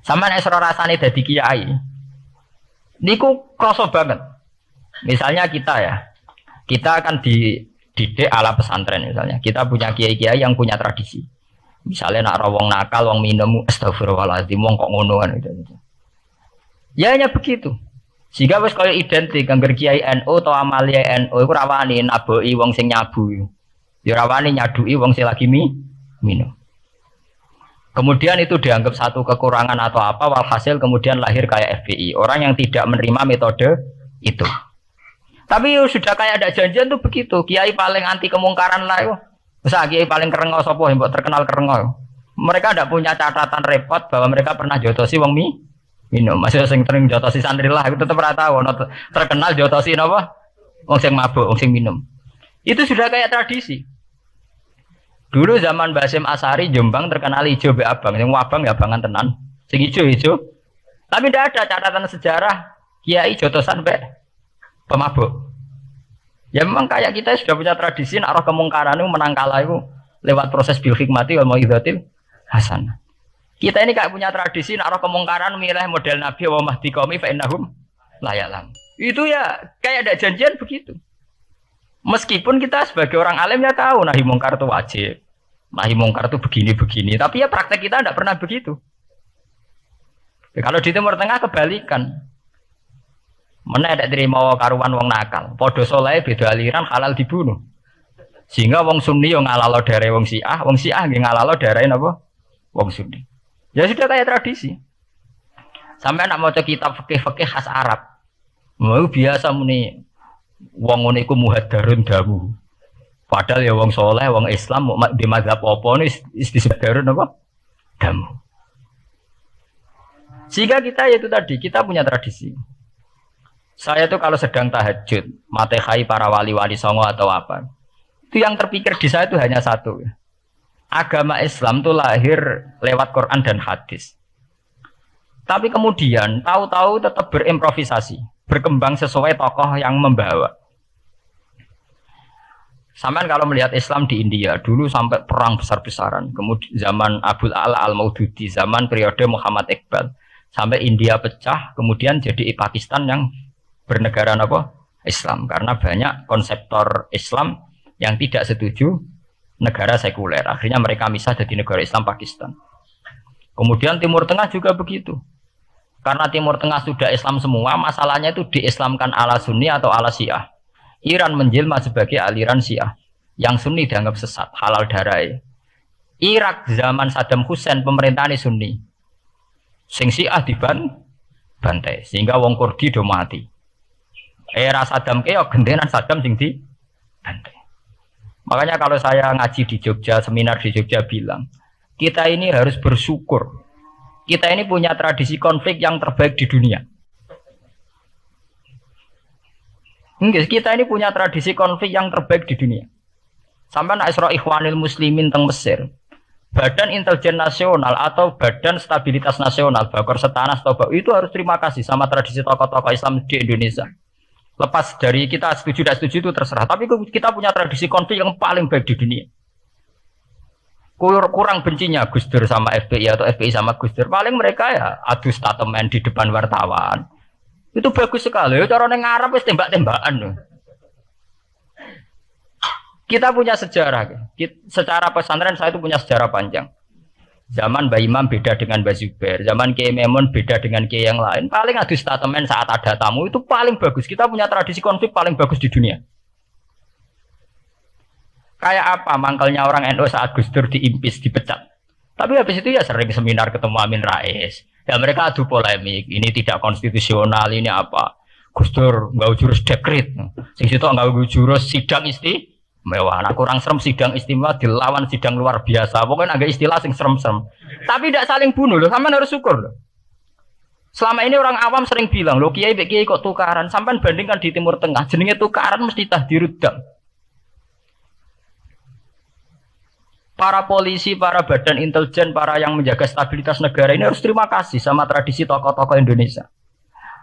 Sampeyan nek ora rasane dadi kiai. Niku krasa banget. Misalnya kita ya. Kita akan dididik ala pesantren misalnya. Kita punya kiai-kiai yang punya tradisi. Misalnya nak rawong nakal, wong minum astagfirullahaladzim, wong kok ngono kan gitu. Ya hanya begitu. Sehingga wis kaya identik angger kiai NU atau amalia NU iku rawani naboki wong sing nyabu. Ya rawani nyaduki wong sing lagi minum. Kemudian itu dianggap satu kekurangan atau apa, walhasil kemudian lahir kayak FPI. Orang yang tidak menerima metode itu. Tapi sudah kayak ada janjian tuh begitu. Kiai paling anti kemungkaran lah itu. Masa kiai paling kerengo sapa yang terkenal kerengo. Mereka tidak punya catatan repot bahwa mereka pernah jotosi wong minum. Masih sing sering jotosi santri lah, itu tetap rata. Terkenal jotosi apa? Wong sing mabuk, wong sing minum. Itu sudah kayak tradisi. Dulu zaman Basim Asari Jombang terkenal hijau be abang, yang abang ya abangan tenan, sing hijau. Tapi tidak ada catatan sejarah kiai jotosan be pemabuk. Ya memang kayak kita sudah punya tradisi nak roh kemungkaran itu menang kalah itu lewat proses bil hikmati wal mau'izatil hasanah. Kita ini kayak punya tradisi nak roh kemungkaran milih model Nabi wa mahdi qaumi fa innahum la ya'lam. Itu ya kayak ada janjian begitu. Meskipun kita sebagai orang alim ya tahu nahi mungkar itu wajib. Nahi mungkar itu begini-begini, tapi ya praktek kita tidak pernah begitu. Ya, kalau di Timur Tengah kebalikan. Mana ada terima karuan wong nakal. Podo soleh beda aliran halal dibunuh. Sehingga wong Sunni yang ngalalo darah wong Syiah nggih ngalalo darah apa? Wong Sunni. Ya sudah kayak tradisi. Sampai nak maca kitab fikih-fikih khas Arab. Mau biasa muni wong ngene iku muhaddarun damu. Padahal ya wong soleh, wong Islam di mazhab apa nih disebutkan apa? Damu. Sehingga kita itu tadi kita punya tradisi. Saya tuh kalau sedang tahajud, matehai para wali-wali songo atau apa, itu yang terpikir di saya itu hanya satu. Agama Islam itu lahir lewat Quran dan hadis. Tapi kemudian tahu-tahu tetap berimprovisasi, berkembang sesuai tokoh yang membawa. Sampai kalau melihat Islam di India dulu sampai perang besar-besaran, kemudian zaman Abul Ala Al-Maududi, zaman periode Muhammad Iqbal, sampai India pecah, kemudian jadi Pakistan yang bernegara apa? Islam, karena banyak konseptor Islam yang tidak setuju negara sekuler. Akhirnya mereka misah jadi negara Islam Pakistan. Kemudian Timur Tengah juga begitu. Karena Timur Tengah sudah Islam semua, masalahnya itu diislamkan ala Sunni atau ala Syiah. Iran menjelma sebagai aliran Syiah. Yang Sunni dianggap sesat, halal darah. Irak zaman Saddam Hussein pemerintahan Sunni. Sing Syiah dibantai, sehingga wong Kurdi do mati. Era Saddam keok gendenan Saddam sing dibantai. Makanya kalau saya ngaji di Jogja, seminar di Jogja bilang, kita ini harus bersyukur. Kita ini punya tradisi konflik yang terbaik di dunia. Enggak, kita ini punya tradisi konflik yang terbaik di dunia. Sampai nak Isra Ikhwanil Muslimin teng Mesir, Badan Intelijen Nasional atau Badan Stabilitas Nasional, Bakor Setanas itu harus terima kasih sama tradisi tokoh-tokoh Islam di Indonesia. Lepas dari kita setuju tidak setuju itu terserah, tapi kita punya tradisi konflik yang paling baik di dunia. Kurang bencinya Gus Dur sama FPI atau FPI sama Gus Dur, paling mereka ya adu statement di depan wartawan. Itu bagus sekali. Cara neng Arab wis tembak-tembakan. Kita punya sejarah. Secara pesantren saya itu punya sejarah panjang. Zaman Mbah Imam beda dengan Mbah Zubair, zaman Kiai Memun beda dengan Kiai yang lain. Paling adu statement saat ada tamu itu paling bagus. Kita punya tradisi konflik paling bagus di dunia. Kayak apa mangkelnya orang NU saat Gus Dur diimpis, dipecat. Tapi habis itu ya sering seminar ketemu Amin Rais. Ya mereka adu polemik, ini tidak konstitusional, ini apa? Gus Dur nggak jurus dekret, sing situ nggak jurus sidang istimewa. Nah kurang serem sidang istimewa dilawan sidang luar biasa. Pokoknya agak istilah sing serem-serem. Tapi tidak saling bunuh loh, sampean harus syukur loh. Selama ini orang awam sering bilang, loh kiai kok tukaran. Sampean bandingkan di Timur Tengah, jenenge tukaran mesti tahdirudam. Para polisi, para badan intelijen, para yang menjaga stabilitas negara ini harus terima kasih sama tradisi tokoh-tokoh Indonesia.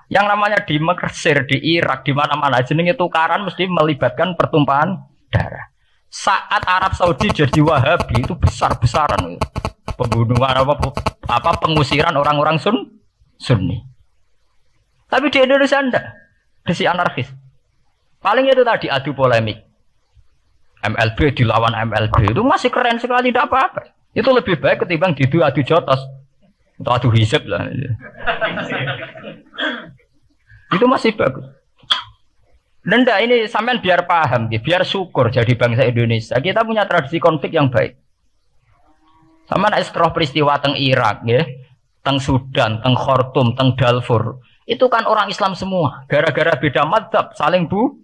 Yang namanya di Mesir, di Irak, di mana-mana jenenge tukaran mesti melibatkan pertumpahan darah. Saat Arab Saudi jadi Wahabi itu besar-besaran. pembunuhan apa pengusiran orang-orang Sunni. Tapi di Indonesia enggak, si anarkis. Paling itu tadi adu polemik. MLB dilawan MLB itu masih keren sekali, tidak apa-apa. Itu lebih baik ketimbang adu jotos atau adu hisab lah. Itu masih bagus. Dan ini sampean biar paham, biar syukur jadi bangsa Indonesia. Kita punya tradisi konflik yang baik. Sama setelah peristiwa teng Irak, ya, teng Sudan, teng Khartoum, teng Darfur, itu kan orang Islam semua. Gara-gara beda mazhab saling bunuh.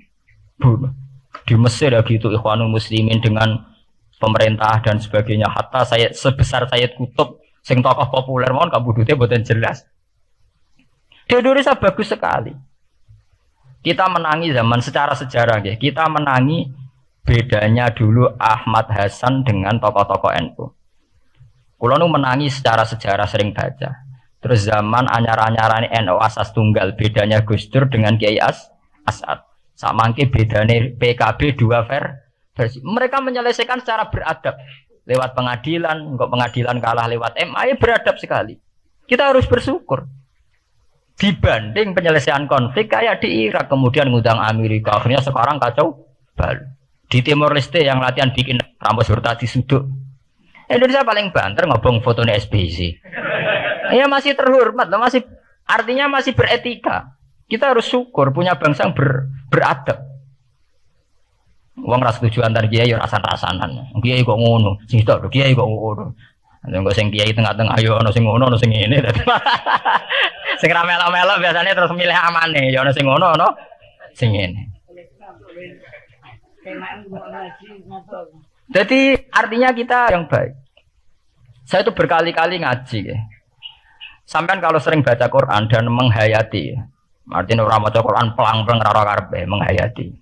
Di Mesir ya gitu, Ikhwanul Muslimin dengan pemerintah dan sebagainya. Hatta saya sebesar Sayyid Qutb, sing tokoh populer mohon kabudutnya boten jelas. Di Indonesia bagus sekali. Kita menangi zaman secara sejarah, ya. Kita menangi bedanya dulu Ahmad Hasan dengan tokoh-tokoh NU. Kulo nu menangi secara sejarah sering baca. Terus zaman anyar-anyaran NU asas tunggal, bedanya Gus Dur dengan Kiai As'ad. Samangke bedanya PKB dua versi. Mereka menyelesaikan secara beradab. Lewat pengadilan, kok pengadilan kalah lewat MA, beradab sekali. Kita harus bersyukur. Dibanding penyelesaian konflik kayak di Irak, kemudian ngundang Amerika, akhirnya sekarang kacau baru. Di Timor Leste yang latihan bikin rambut bertati sudut. Indonesia paling banter ngobong fotonya SBC. Ya masih terhormat, masih artinya masih beretika. Kita harus syukur punya bangsa yang beradab. Wong ras setuju antar kiai yo rasan-rasanan. Kiai kok ngono, sing tok kiai kok ngono. Nek sing kiai tengah-tengah ayo ono sing ngono, ono sing ngene. Sing ra melok-melok biasanya terus milih amane, ya ono sing ngono, ono sing ngene. Jadi artinya kita yang baik. Saya itu berkali-kali ngaji ya. Sampean kalau sering baca Quran dan menghayati, artinya orang baca Quran pelang-pelang rara karpe menghayati.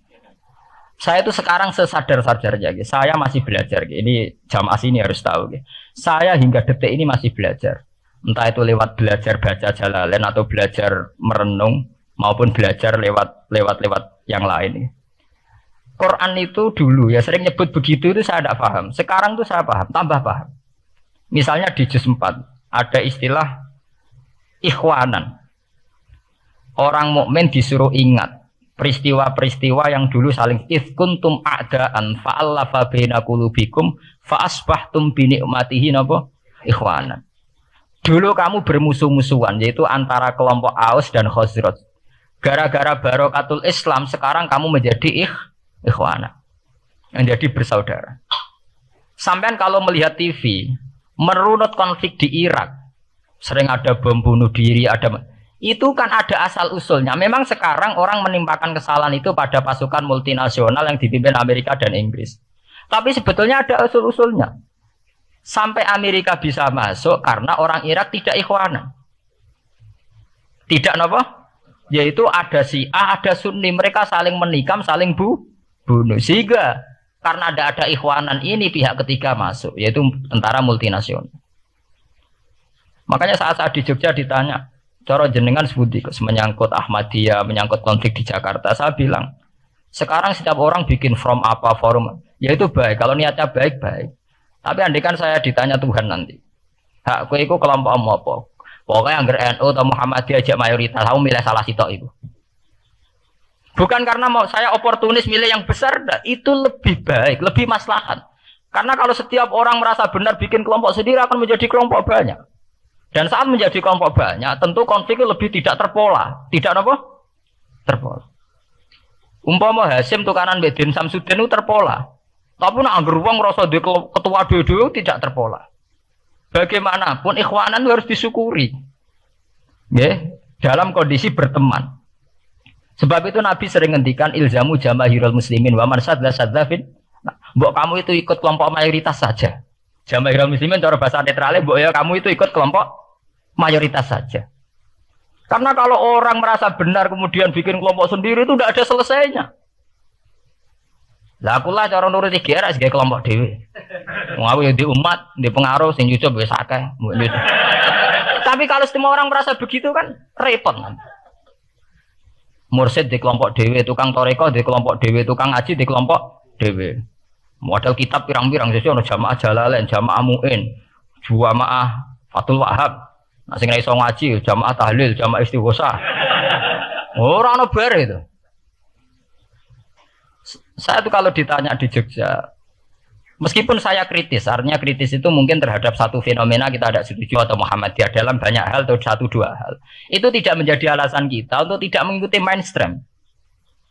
Saya itu sekarang sesadar-sadarnya, saya masih belajar. Ini jamaah sini harus tahu. Saya hingga detik ini masih belajar. Entah itu lewat belajar baca Jalalain atau belajar merenung maupun belajar lewat yang lain. Quran itu dulu ya sering nyebut begitu itu saya tidak paham. Sekarang tuh saya paham, tambah paham. Misalnya di juz 4 ada istilah ikhwanan. Orang mukmin disuruh ingat peristiwa-peristiwa yang dulu saling kuntum a'daan fa'allafa baina qulubikum fa'asbahtum bi ni'matihi napa ikhwanan. Dulu kamu bermusuh-musuhan yaitu antara kelompok Aus dan Khazraj. Gara-gara barokatul Islam sekarang kamu menjadi ikhwana, menjadi bersaudara. Sampean kalau melihat TV, merunut konflik di Irak, sering ada bom bunuh diri, itu kan ada asal usulnya. Memang sekarang orang menimpakan kesalahan itu pada pasukan multinasional yang dipimpin Amerika dan Inggris. Tapi sebetulnya ada usul-usulnya. Sampai Amerika bisa masuk karena orang Irak tidak ikhwana. Tidak apa? Yaitu ada Syiah, ada Sunni, mereka saling menikam, saling bunuh. Sehingga karena ada ikhwanan ini pihak ketiga masuk, yaitu tentara multinasional. Makanya saat di Jogja ditanya, cara jenengan sebuti menyangkut Ahmadiyah, menyangkut konflik di Jakarta, saya bilang, sekarang setiap orang bikin from apa forum, ya itu baik, kalau niatnya baik-baik. Tapi andaikan saya ditanya Tuhan nanti, hak kowe iku kelompok apa? Pokoknya anggar NU atau Muhammadiyah aja mayoritas, kamu milih salah sitok itu. Bukan karena mau saya oportunis milih yang besar, itu lebih baik, lebih maslahat. Karena kalau setiap orang merasa benar bikin kelompok sendiri akan menjadi kelompok banyak. Dan saat menjadi kelompok banyak, tentu konflik lebih tidak terpola. Tidak apa? Terpola. Umpama Hasim tukaran Bedin Samsudin itu terpola. Tapi nak anggar wong rasa di ketua dua tidak terpola. Bagaimanapun ikhwanan harus disyukuri. Ya, dalam kondisi berteman. Sebab itu Nabi sering ngendikan ilzamu jamaahirul muslimin wa man sadza sadzafin. Mbok kamu itu ikut kelompok mayoritas saja. Jamaahirul muslimin cara bahasa netralnya mbok ya kamu itu ikut kelompok mayoritas saja. Karena kalau orang merasa benar kemudian bikin kelompok sendiri itu tidak ada selesainya. Lah akulah cara nuruti GR sebagai kelompok dhewe. Wong aku ya di umat, di pengaruh sing nyucup wis akeh. Tapi kalau semua orang merasa begitu kan repot kan. Mursyid di kelompok dhewe, tukang toreko di kelompok dhewe, tukang ngaji di kelompok dhewe. Modal kitab pirang-pirang sesuk ana jamaah Jalalain, jamaah Muin, jamaah Fatul Wahab. Nah, sing ra iso ngaji jamaah tahlil, jamaah istighosah. Ora ono bare itu. Saya tuh kalau ditanya di Jogja, meskipun saya kritis, artinya kritis itu mungkin terhadap satu fenomena kita tidak setuju atau Muhammadiyah dalam banyak hal atau satu dua hal. Itu tidak menjadi alasan kita untuk tidak mengikuti mainstream.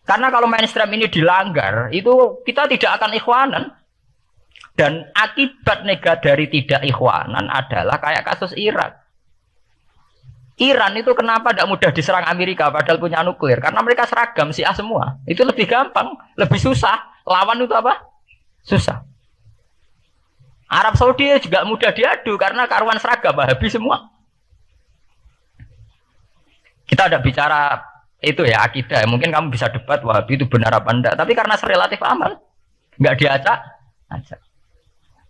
Karena kalau mainstream ini dilanggar, itu kita tidak akan ikhwanan. Dan akibat negatif dari tidak ikhwanan adalah kayak kasus Irak. Iran itu kenapa tidak mudah diserang Amerika padahal punya nuklir? Karena mereka seragam Syiah semua. Itu lebih gampang, lebih susah. Lawan itu apa? Susah. Arab Saudi juga mudah diadu karena karuan seragam Wahabi semua. Kita tidak bicara itu ya akidah. Mungkin kamu bisa debat Wahabi itu benar apa enggak. Tapi karena relatif aman, nggak diacak.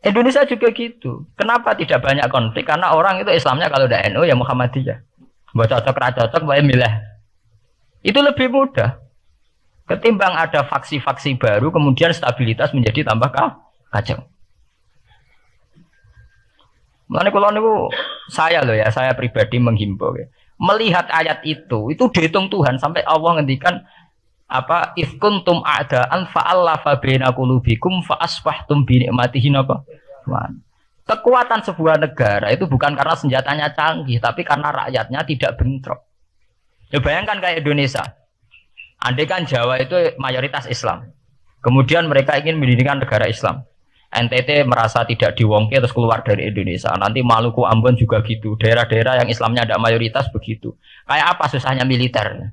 Indonesia juga gitu. Kenapa tidak banyak konflik? Karena orang itu Islamnya kalau udah NU ya Muhammadiyah. Buat cocok-cocok, boleh milih. Itu lebih mudah. Ketimbang ada faksi-faksi baru, kemudian stabilitas menjadi tambah kacau. Makanya kalau niku saya loh ya, saya pribadi menghimbau ya. Melihat ayat itu dihitung Tuhan sampai Allah ngendikan apa ifkuntum a'daan fa'allafa baina qulubikum fa asbahtum bi ni'matihi napa. Kekuatan sebuah negara itu bukan karena senjatanya canggih, tapi karena rakyatnya tidak bentrok. Ya bayangkan kayak Indonesia. Andai kan Jawa itu mayoritas Islam. Kemudian mereka ingin mendirikan negara Islam. NTT merasa tidak diwongke terus keluar dari Indonesia. Nanti Maluku, Ambon juga gitu. Daerah-daerah yang Islamnya ada mayoritas begitu. Kayak apa susahnya militer?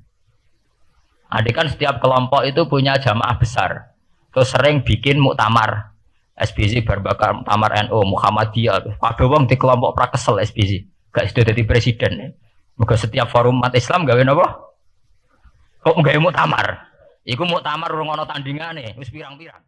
Andai kan setiap kelompok itu punya jamaah besar. Terus sering bikin muktamar. SBC berbakar Muktamar NU, Muhammadiyah. Kabeh wong di kelompok prakesel SBC. Gak sudah jadi presiden. Moga setiap forum umat Islam gawe napa? Kok gawe muktamar? Iku muktamar urung ana tandingane, wis pirang-pirang.